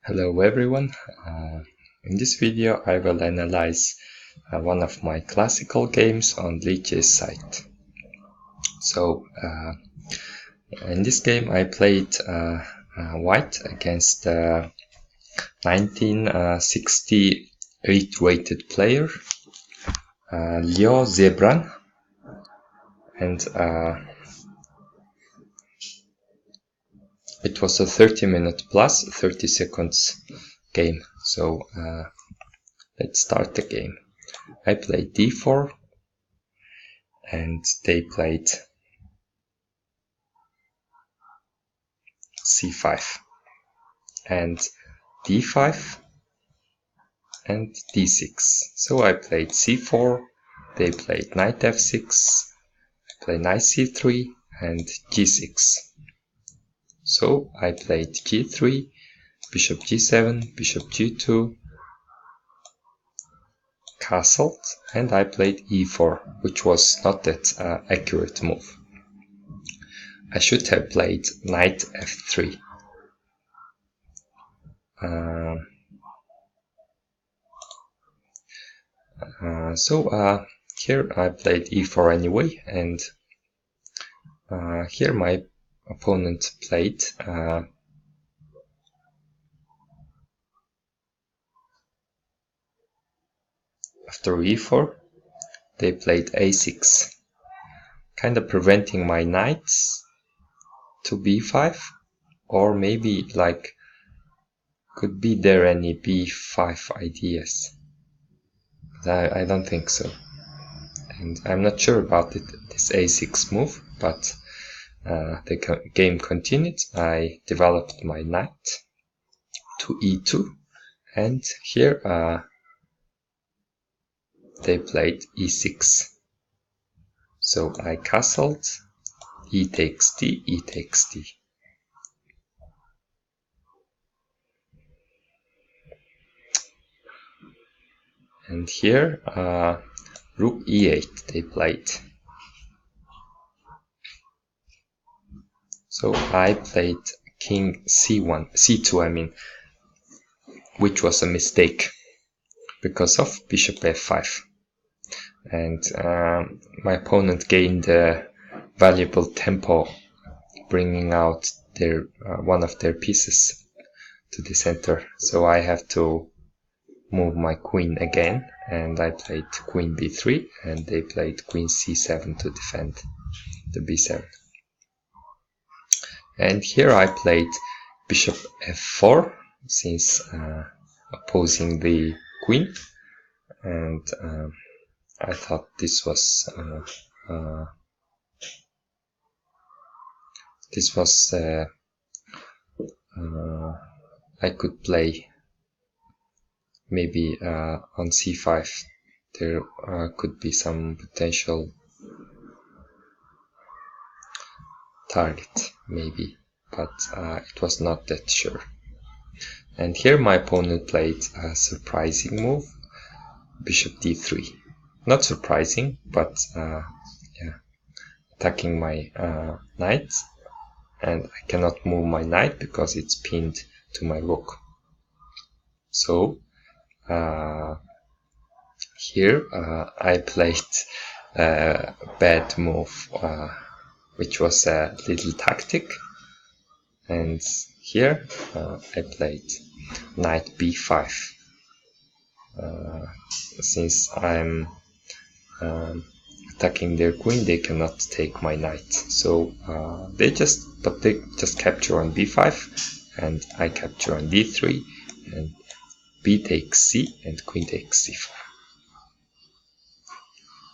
Hello everyone, in this video I will analyze one of my classical games on Lichess site. So in this game I played white against 1968 rated player Rxa1, and it was a 30-minute plus 30 seconds game. So let's start the game. I played d4 and they played c5 and d5 and d6. So I played c4, they played knight f6, I played knight c3 and g6. So I played g3, bishop g7, bishop g2, castled, and I played e4, which was not that accurate move. I should have played knight f3. So here I played e4 anyway, and here my opponent played after e4 they played a6, kind of preventing my knights to b5, or maybe like could be there any b5 ideas, but I don't think so, and I'm not sure about it, this a6 move, but the game continued. I developed my knight to e2, and here they played e6. So I castled, e takes d, e takes d. And here rook e8 they played. So I played king c2 I mean, which was a mistake because of bishop f5. And my opponent gained valuable tempo, bringing out their one of their pieces to the center. So I have to move my queen again, and I played queen b3, and they played queen c7 to defend the b7. And here I played bishop f4, since opposing the queen, and I thought this was I could play maybe on c5. There could be some potential target maybe, but it was not that sure. And here my opponent played a surprising move, bishop d3. Not surprising, but yeah, attacking my knight, and I cannot move my knight because it's pinned to my rook. So here I played a bad move, which was a little tactic, and here I played knight b5. Since I'm attacking their queen, they cannot take my knight. So they just capture on b5, and I capture on d3, and b takes c, and queen takes c4.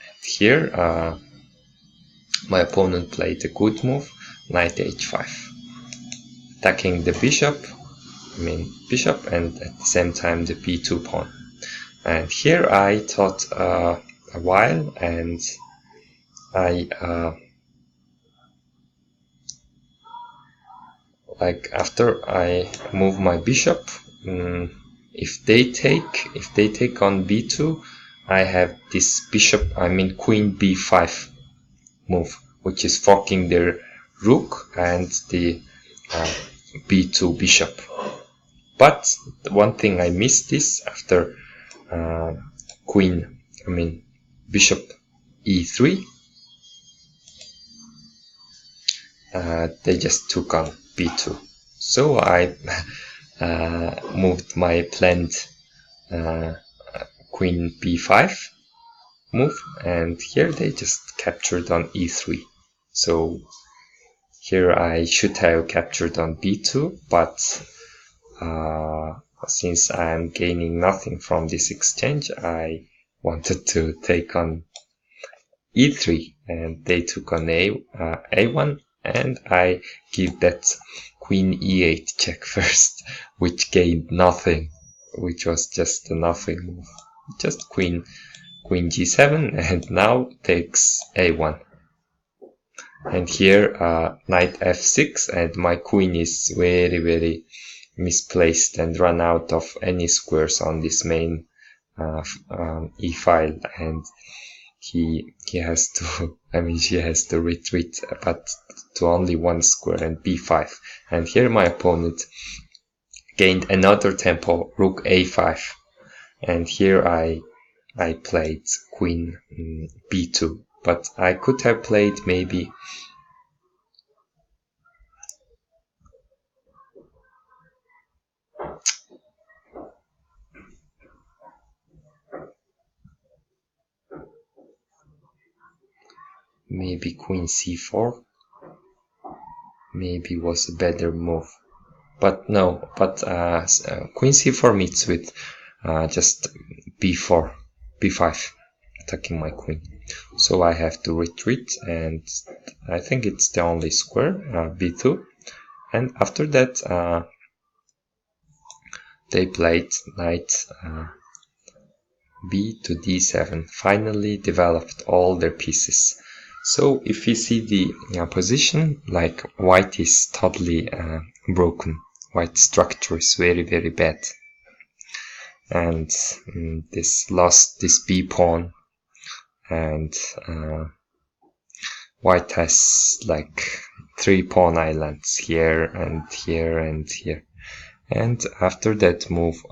And here my opponent played a good move, knight h5, attacking the bishop, and at the same time the b2 pawn. And here I thought a while, and I after I move my bishop, if they take on b2, I have this queen b5 move, which is forking their rook and the b2 bishop. But one thing I missed is after bishop e3, they just took on b2. So I moved my planned queen b5 move, and here they just captured on e3. So here I should have captured on b2, but since I'm gaining nothing from this exchange, I wanted to take on e3, and they took on a1, and I give that queen e8 check first, which gained nothing, which was just a nothing move. Just queen g7, and now takes a1. And here knight f6, and my queen is very misplaced and run out of any squares on this main e file, and he has to, she has to retreat, but to only one square, and b5. And here my opponent gained another tempo, rook a5, and here I played queen b2, but I could have played maybe queen c4, maybe was a better move. But no, queen c4 meets with just b4, b5, attacking my queen. So I have to retreat, and I think it's the only square, b2. And after that, they played knight b to d7, finally developed all their pieces. So if you see the position, like white is totally broken. White structure is very bad, and this lost this b pawn, and white has like 3 pawn islands here and here and here. And after that move,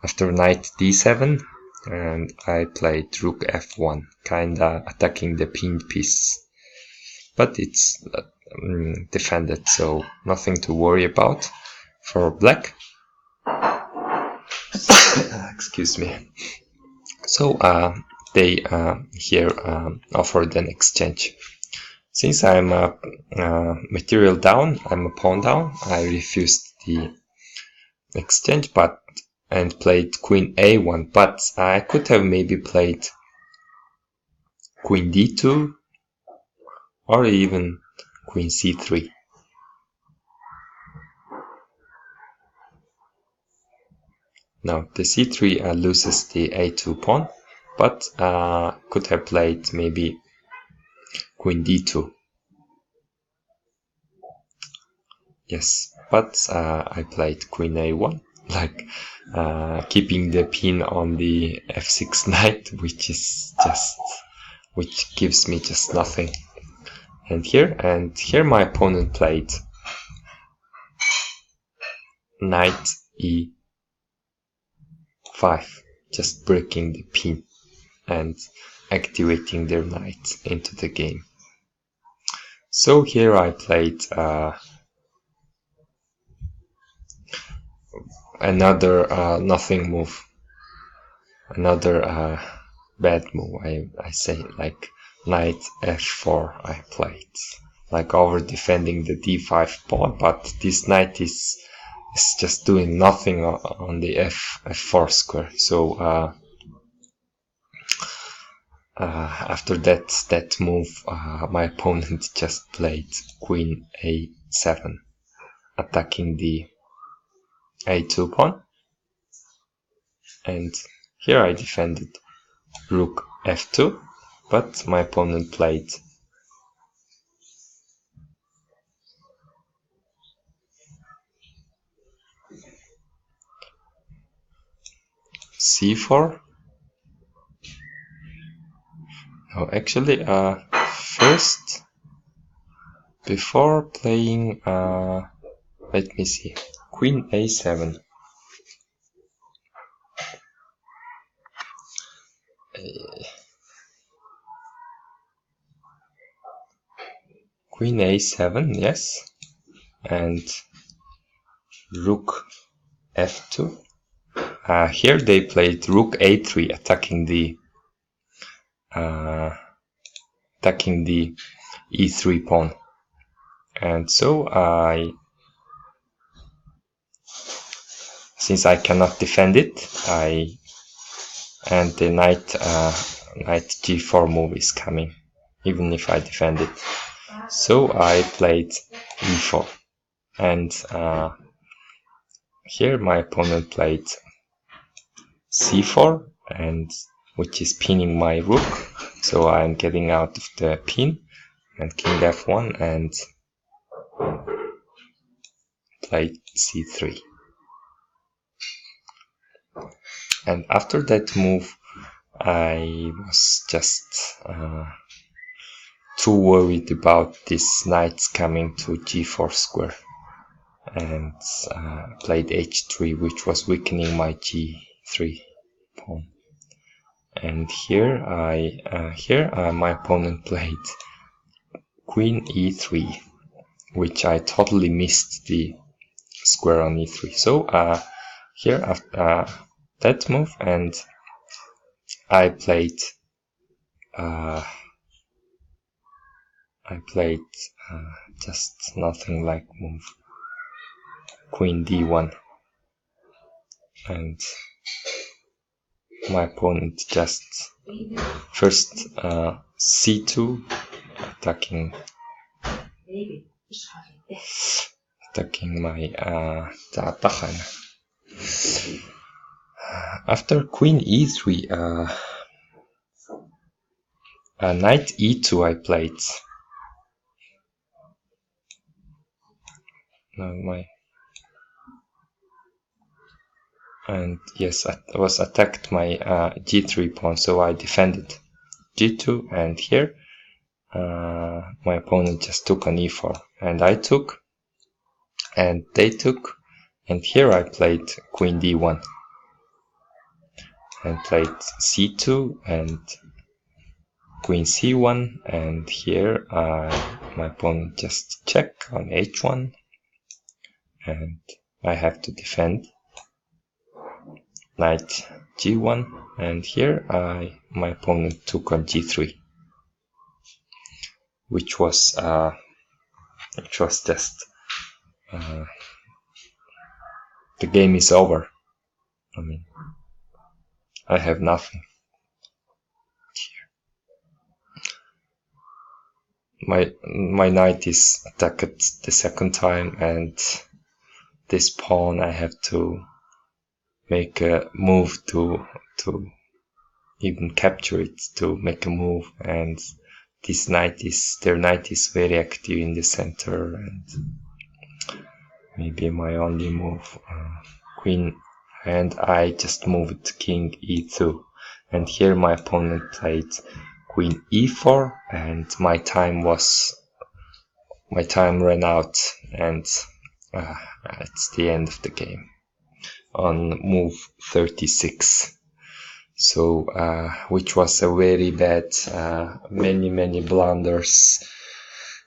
after knight d7, and I played rook f1, kinda attacking the pinned piece, but it's defended, so nothing to worry about for black. Excuse me. So they here offered an exchange. Since I'm material down, I'm a pawn down, I refused the exchange, and played queen a1, but I could have maybe played queen d2 or even queen c3. Now the c3 loses the a2 pawn, but could have played maybe queen d2. Yes, but I played queen a1, like keeping the pin on the f6 knight, which gives me just nothing. And here my opponent played knight e5, just breaking the pin and activating their knight into the game. So here I played another nothing move, another bad move, I say, like knight f4 I played, like over defending the d5 pawn, but this knight is just doing nothing on the f4 square. So after that move, my opponent just played queen a7, attacking the a2 pawn, and here I defended rook f2, but my opponent played c4. No, actually, first, before playing, let me see, Queen A7. Queen A7, yes, and Rook F2. Here they played Rook A3, attacking the E3 pawn, and so since I cannot defend it, and the knight G4 move is coming, even if I defend it. So I played E4, and here my opponent played C4, and which is pinning my rook, so I'm getting out of the pin, and King F1, and played C3. And after that move, I was just too worried about this knights coming to G4 square, and played H3, which was weakening my G3 pawn. And here my opponent played Queen E3, which I totally missed the square on E3. So here after that move, and I played just nothing like move Queen D1, and my opponent just first C2, attacking my after Queen E3, Knight E2 I played. And yes, I was attacked my G3 pawn, so I defended G2, and here my opponent just took on E4, and I took, and they took, and here I played Queen D1, and played C2 and Queen C1, and here my opponent just check on H1, and I have to defend Knight G1, and here my opponent took on G3, which was just the game is over. I mean, I have nothing here. My knight is attacked the second time, and this pawn I have to make a move to even capture it, to make a move, and this their knight is very active in the center, and maybe my only move Queen, and I just moved King E2, and here my opponent played Queen E4, and my time ran out, and it's the end of the game on move 36. So which was a very bad, many blunders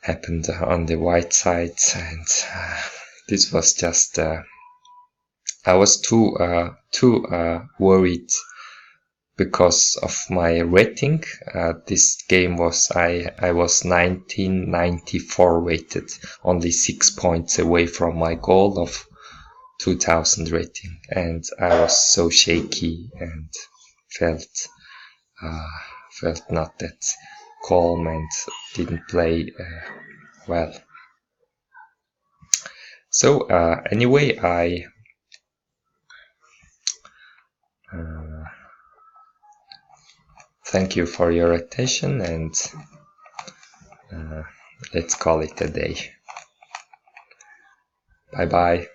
happened on the white side, and this was just I was too worried because of my rating. This game was I was 1994 rated, only 6 points away from my goal of 2000 rating, and I was so shaky and felt not that calm, and didn't play well. So anyway, I thank you for your attention, and let's call it a day. Bye bye.